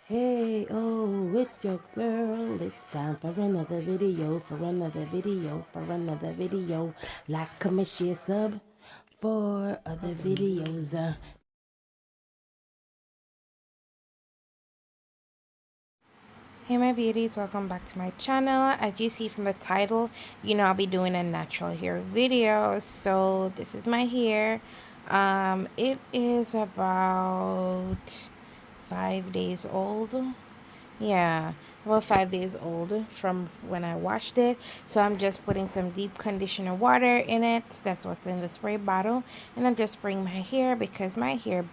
Hey, oh, it's your girl. It's time for another video, Like, comment, share, sub for other videos. Hey my beauties, welcome back to my channel. As you see from the title, I'll be doing a natural hair video. So this is my hair. It is about 5 days old. Yeah, about 5 days old from when I washed it. So I'm just putting some deep conditioner water in it. That's what's in the spray bottle. And I'm just spraying my hair because my hair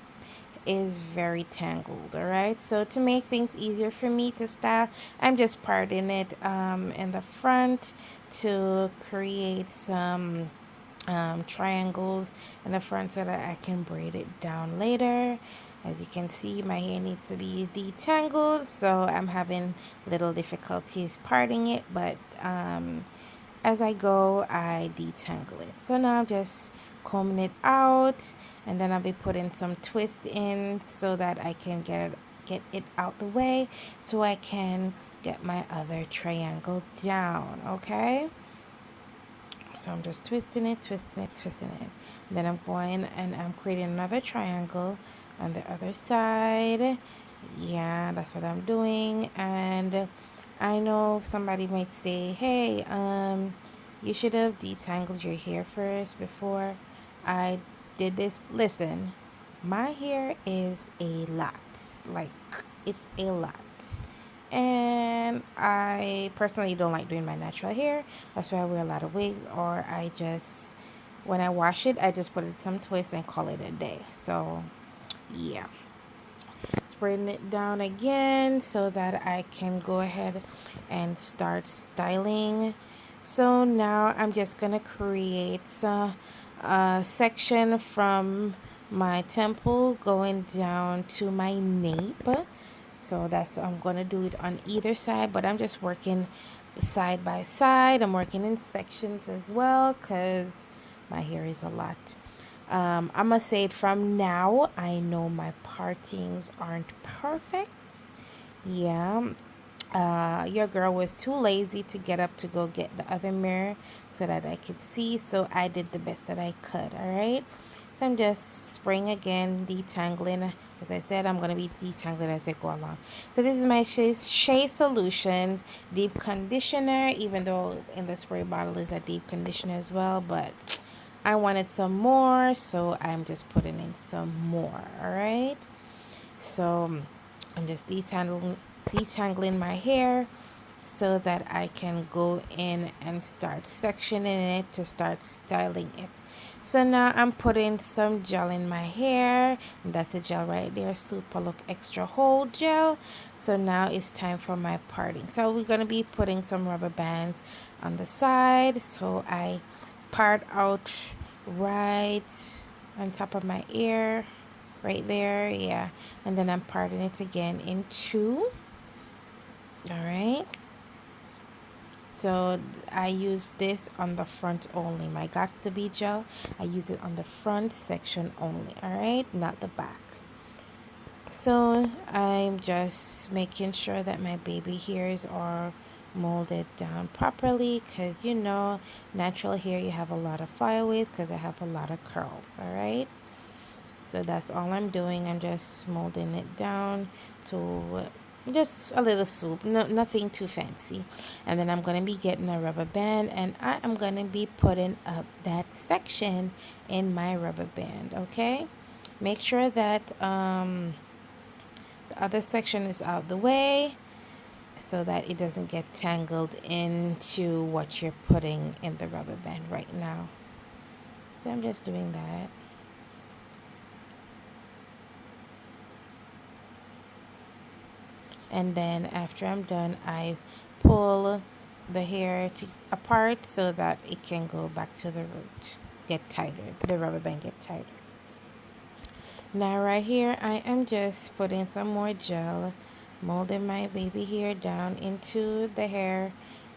is very tangled. All right, so to make things easier for me to style, I'm just parting it in the front to create some triangles in the front so that I can braid it down later. As you can see, my hair needs to be detangled, so I'm having little difficulties parting it, but as I go, I detangle it. So now I'm just combing it out, and then I'll be putting some twist in so that I can get it out the way so I can get my other triangle down. Okay, so I'm just twisting it, twisting it. And then I'm going and I'm creating another triangle on the other side. Yeah, that's what I'm doing. And I know somebody might say, hey, you should have detangled your hair first before I did this. Listen, my hair is a lot. Like, it's a lot. And I personally don't like doing my natural hair. That's why I wear a lot of wigs, or I just, when I wash it, I just put it some twist and call it a day. So, yeah. Spraying it down again so that I can go ahead and start styling. So now I'm just gonna create a section from my temple going down to my nape. So that's, I'm gonna do it on either side, but I'm just working side by side. I'm working in sections as well because my hair is a lot. I must say it from now, I know my partings aren't perfect. Yeah, your girl was too lazy to get up to go get the other mirror so that I could see, so I did the best that I could. All right, so I'm just spraying again, detangling. As I said, I'm going to be detangling as I go along. So this is my Shea Solutions deep conditioner, even though in the spray bottle is a deep conditioner as well, but I wanted some more, so I'm just putting in some more. All right, so I'm just detangling my hair so that I can go in and start sectioning it to start styling it. So now I'm putting some gel in my hair. And that's a gel right there, Super Look Extra Hold Gel. So now it's time for my parting. So we're going to be putting some rubber bands on the side. So I part out right on top of my ear, right there. Yeah, and then I'm parting it again in two. All right, so I use this on the front only. My Got to Be gel, I use it on the front section only. All right, not the back. So I'm just making sure that my baby hairs are molded down properly, because natural hair, you have a lot of flyaways because I have a lot of curls. All right, so that's all I'm doing. I'm just molding it down to just a little soup, no, nothing too fancy. And then I'm going to be getting a rubber band, and I am going to be putting up that section in my rubber band. Okay, make sure that the other section is out the way so that it doesn't get tangled into what you're putting in the rubber band right now. So I'm just doing that. And then after I'm done, I pull the hair apart so that it can go back to the root, get tighter, the rubber band get tighter. Now right here, I am just putting some more gel, molding my baby hair down into the hair,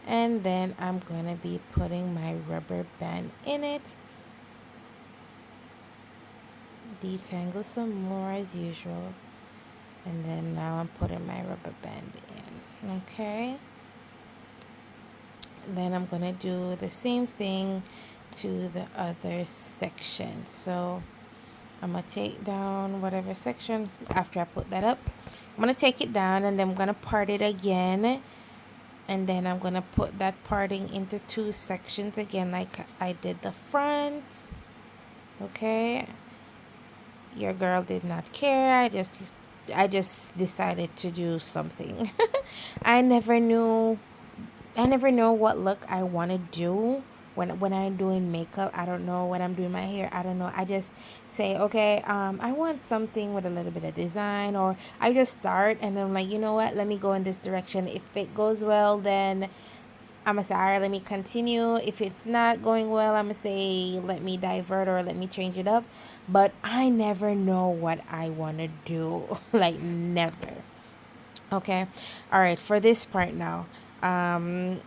and then I'm going to be putting my rubber band in it. Detangle some more as usual. And then now I'm putting my rubber band in. Okay. Then I'm gonna do the same thing to the other section. So I'm gonna take down whatever section after I put that up. I'm gonna take it down and then I'm gonna part it again, and then I'm gonna put that parting into two sections again like I did the front. Okay, your girl did not care. I just decided to do something. I never knew I never know what look I want to do when I'm doing makeup. I don't know when I'm doing my hair. I don't know. I just say, okay, I want something with a little bit of design, or I just start and then I'm like, you know what? Let me go in this direction. If it goes well, then I'm gonna say, all right, let me continue. If it's not going well, I'm gonna say, let me divert or let me change it up. But I never know what I want to do. Like, never. Okay. All right. For this part now. I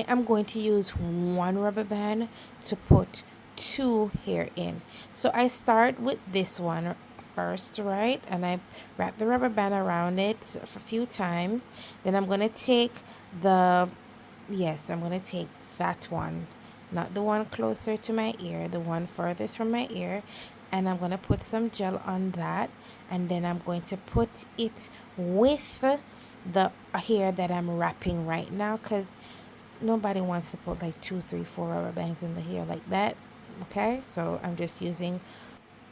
am going to use one rubber band to put two hair in. So I start with this one first, right? And I wrap the rubber band around it a few times. Then I'm going to take the, yes, I'm going to take that one, not the one closer to my ear, the one furthest from my ear. And I'm going to put some gel on that. And then I'm going to put it with the hair that I'm wrapping right now, because nobody wants to put like 2, 3, 4 rubber bands in the hair like that. Okay, so I'm just using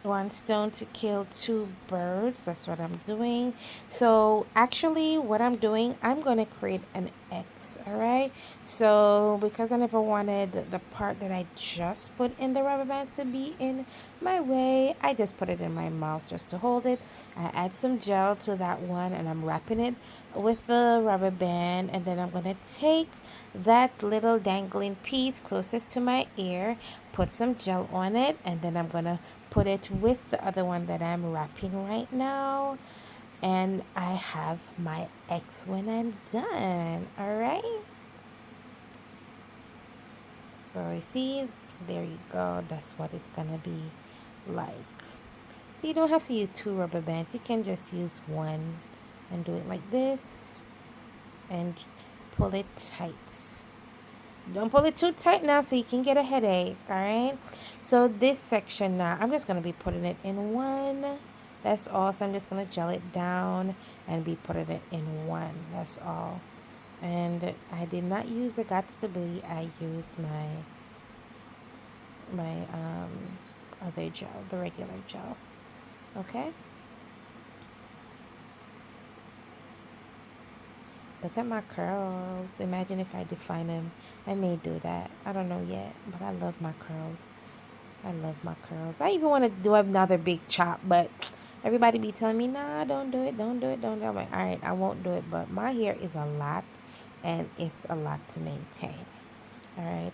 one stone to kill two birds. That's what I'm doing. So actually what I'm doing, I'm going to create an X. All right, so because I never wanted the part that I just put in the rubber bands to be in my way, I just put it in my mouth just to hold it. I add some gel to that one and I'm wrapping it with the rubber band, and then I'm going to take that little dangling piece closest to my ear, put some gel on it, and then I'm going to put it with the other one that I'm wrapping right now, and I have my X when I'm done. All right, so you see, there you go. That's what it's gonna be like. So you don't have to use two rubber bands, you can just use one and do it like this and pull it tight. Don't pull it too tight now so you can get a headache. All right, so this section now, I'm just going to be putting it in one. That's all. So I'm just going to gel it down and be putting it in one. That's all. And I did not use the Got Stability. I used my other gel, the regular gel. Okay, look at my curls. Imagine if I define them. I may do that. I don't know yet, but I love my curls. I love my curls. I even want to do another big chop, but everybody be telling me, nah, don't do it, don't do it, don't do it. I'm like, all right, I won't do it, but my hair is a lot, and it's a lot to maintain. All right.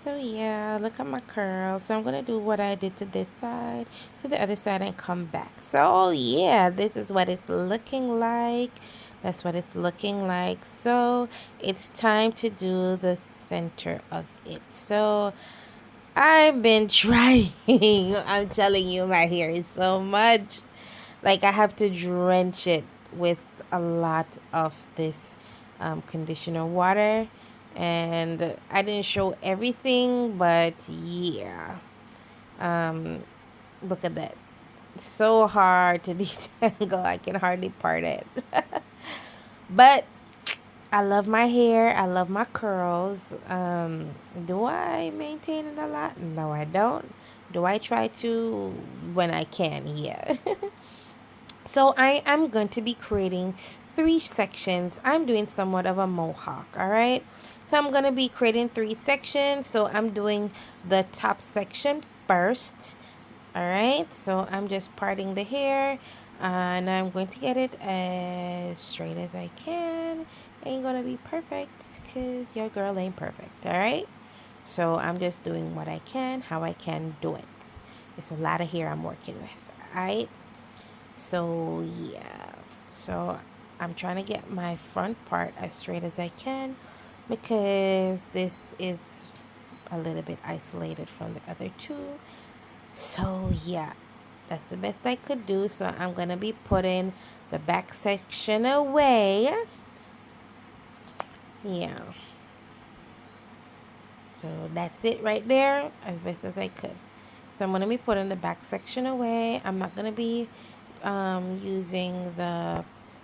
So yeah, look at my curls. So I'm going to do what I did to this side, to the other side, and come back. So yeah, this is what it's looking like. That's what it's looking like. So it's time to do the center of it. So I've been trying. I'm telling you, my hair is so much. Like, I have to drench it with a lot of this conditioner water. And I didn't show everything, but yeah. Look at that. It's so hard to detangle. I can hardly part it. But I love my hair. I love my curls. Do I maintain it a lot? No, I don't. Do I try to when I can? Yeah. So I am going to be creating 3 sections. I'm doing somewhat of a mohawk, all right? So I'm going to be creating 3 sections. So I'm doing the top section first, all right? So I'm just parting the hair, and I'm going to get it as straight as I can. Ain't gonna be perfect because your girl ain't perfect, all right? So I'm just doing what I can, how I can do it. It's a lot of hair I'm working with, all right? So yeah, so I'm trying to get my front part as straight as I can, because this is a little bit isolated from the other two. So yeah, that's the best I could do. So I'm going to be putting the back section away. Yeah. So that's it right there, as best as I could. So I'm going to be putting the back section away. I'm not going to be using the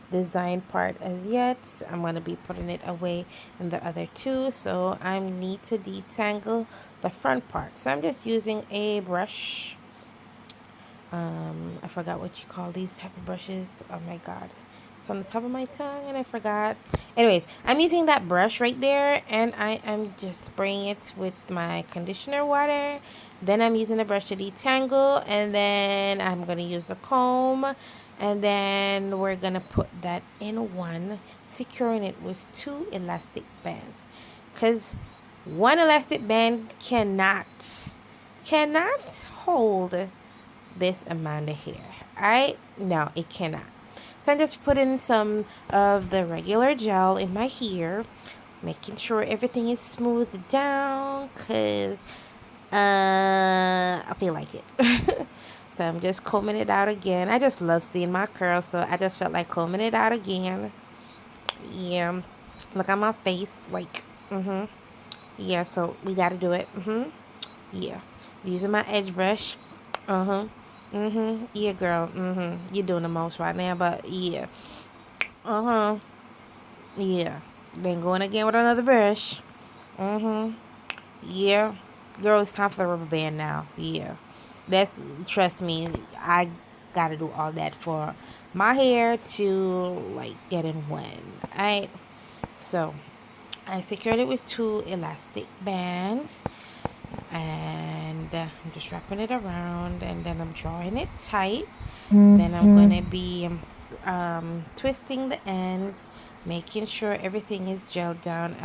design part as yet. I'm going to be putting it away in the other two. So I need to detangle the front part. So I'm just using a brush. I forgot what you call these type of brushes. Oh my god, it's on the top of my tongue and I forgot. Anyways, I'm using that brush right there, and I am just spraying it with my conditioner water. Then I'm using the brush to detangle, and then I'm gonna use the comb, and then we're gonna put that in one, securing it with 2 elastic bands, because one elastic band cannot hold this amount of hair. No, it cannot. So I'm just putting some of the regular gel in my hair, making sure everything is smoothed down, because I feel like it. So I'm just combing it out again. I just love seeing my curls, so I just felt like combing it out again. Yeah, look at my face, like yeah, so we gotta do it. Yeah, using my edge brush. Yeah, girl. You're doing the most right now, but yeah. Yeah. Then going again with another brush. Yeah. Girl, it's time for the rubber band now. Yeah. Trust me, I gotta do all that for my hair to like get in one. Alright. So I secured it with 2 elastic bands, and I'm just wrapping it around, and then I'm drawing it tight. Then I'm going to be twisting the ends, making sure everything is gelled down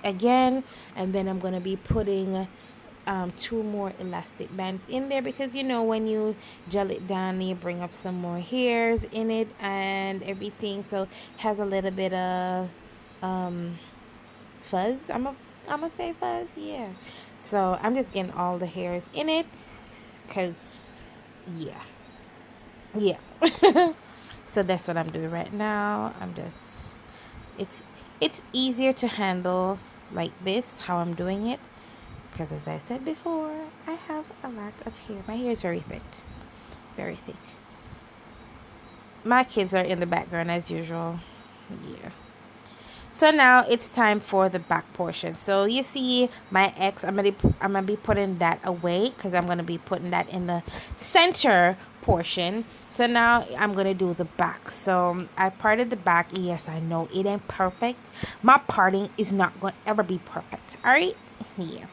again, and then I'm going to be putting 2 more elastic bands in there, because you know when you gel it down you bring up some more hairs in it and everything, so it has a little bit of fuzz. I'm gonna say fuzz, yeah. So I'm just getting all the hairs in it, because yeah. So that's what I'm doing right now. It's easier to handle like this, how I'm doing it, because as I said before, I have a lot of hair. My hair is very thick, very thick. My kids are in the background as usual. Yeah. So now it's time for the back portion. So you see my X, I'm gonna be putting that away, because I'm gonna be putting that in the center portion. So now I'm gonna do the back. So I parted the back. Yes, I know it ain't perfect. My parting is not gonna ever be perfect. All right, yeah.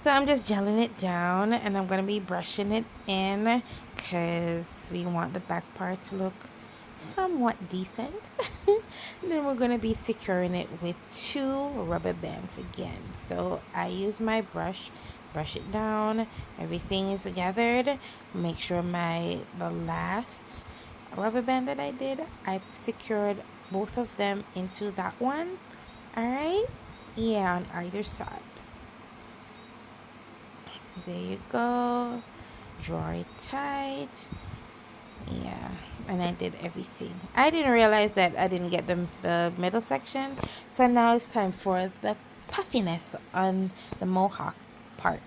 So I'm just gelling it down, and I'm gonna be brushing it in, because we want the back part to look somewhat decent. And then we're going to be securing it with 2 rubber bands again. So I use my brush it down, everything is gathered. Make sure the last rubber band that I did, I secured both of them into that one. All right, yeah, on either side. There you go. Draw it tight. Yeah, and I did everything. I didn't realize that I didn't get the middle section, so now it's time for the puffiness on the mohawk part.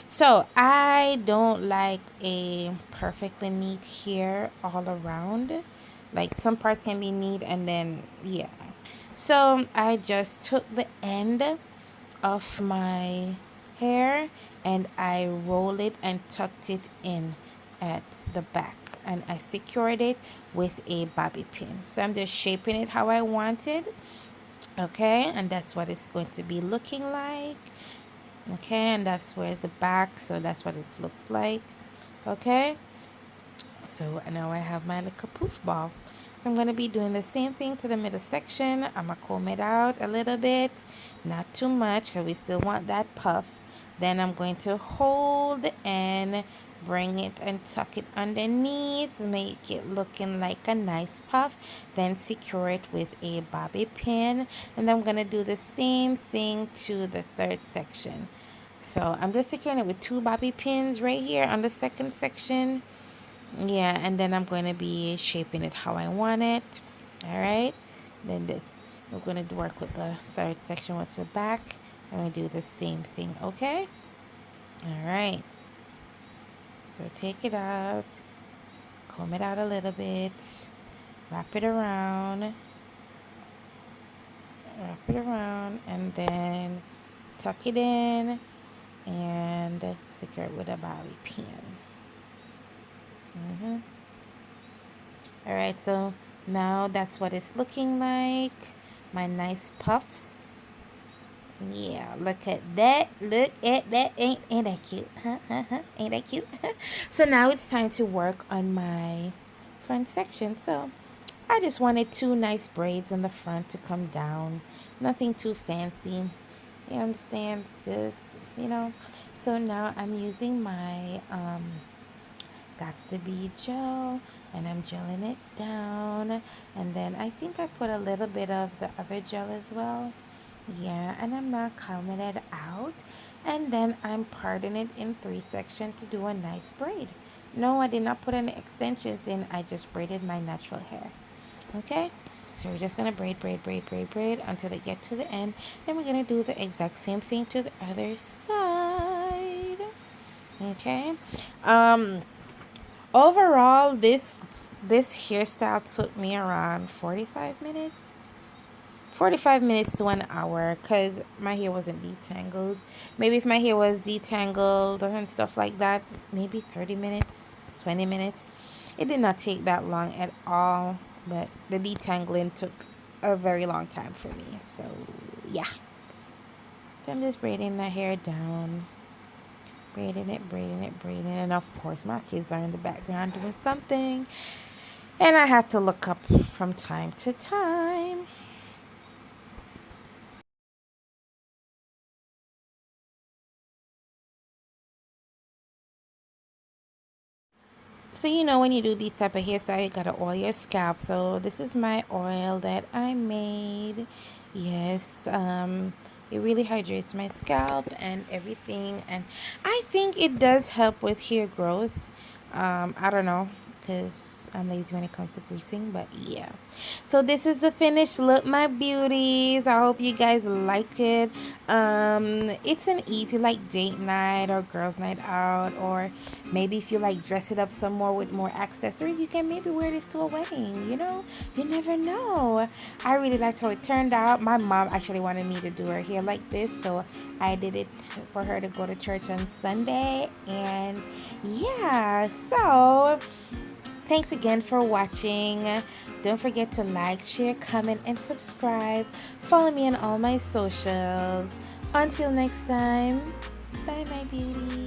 So I don't like a perfectly neat hair all around. Like some parts can be neat, and then yeah. So I just took the end of my hair and I rolled it and tucked it in at the back, and I secured it with a bobby pin. So I'm just shaping it how I want it. Okay, and that's what it's going to be looking like. Okay, and that's where the back, so that's what it looks like. Okay, so now I have my little poof ball. I'm going to be doing the same thing to the middle section. I'm going to comb it out a little bit, not too much, because we still want that puff. Then I'm going to hold the end, bring it and tuck it underneath, make it looking like a nice puff, then secure it with a bobby pin. And I'm going to do the same thing to the third section. So I'm just securing it with 2 bobby pins right here on the second section. Yeah, and then I'm going to be shaping it how I want it. All right. Then we're going to work with the third section with the back. And we do the same thing, okay? All right. So take it out, comb it out a little bit, wrap it around, and then tuck it in and secure it with a bobby pin. All right, so now that's what it's looking like. My nice puffs. Yeah, look at that. Look at that. Ain't that cute? Ain't that cute? So now it's time to work on my front section. So I just wanted 2 nice braids on the front to come down. Nothing too fancy. You understand? Just, So now I'm using my Gots to Be gel, and I'm gelling it down. And then I think I put a little bit of the other gel as well. Yeah, and I'm now combing it out. And then I'm parting it in 3 sections to do a nice braid. No, I did not put any extensions in. I just braided my natural hair. Okay? So we're just going to braid until it get to the end. Then we're going to do the exact same thing to the other side. Okay? Overall, this hairstyle took me around 45 minutes. 45 minutes to 1 hour because my hair wasn't detangled. Maybe if my hair was detangled and stuff like that, maybe 30 minutes, 20 minutes. It did not take that long at all, but the detangling took a very long time for me. So, yeah. So I'm just braiding the hair down. Braiding it. And of course, my kids are in the background doing something. And I have to look up from time to time. So when you do these type of hairstyle, you gotta oil your scalp. So this is my oil that I made. Yes, it really hydrates my scalp and everything, and I think it does help with hair growth. I don't know, because I'm lazy when it comes to greasing, but yeah. So this is the finished look, my beauties. I hope you guys like it. It's an easy like date night or girls night out, or maybe if you like dress it up some more with more accessories, you can maybe wear this to a wedding. You never know. I really liked how it turned out. My mom actually wanted me to do her hair like this, so I did it for her to go to church on Sunday. And yeah, so thanks again for watching. Don't forget to like, share, comment, and subscribe. Follow me on all my socials. Until next time, bye my beauty.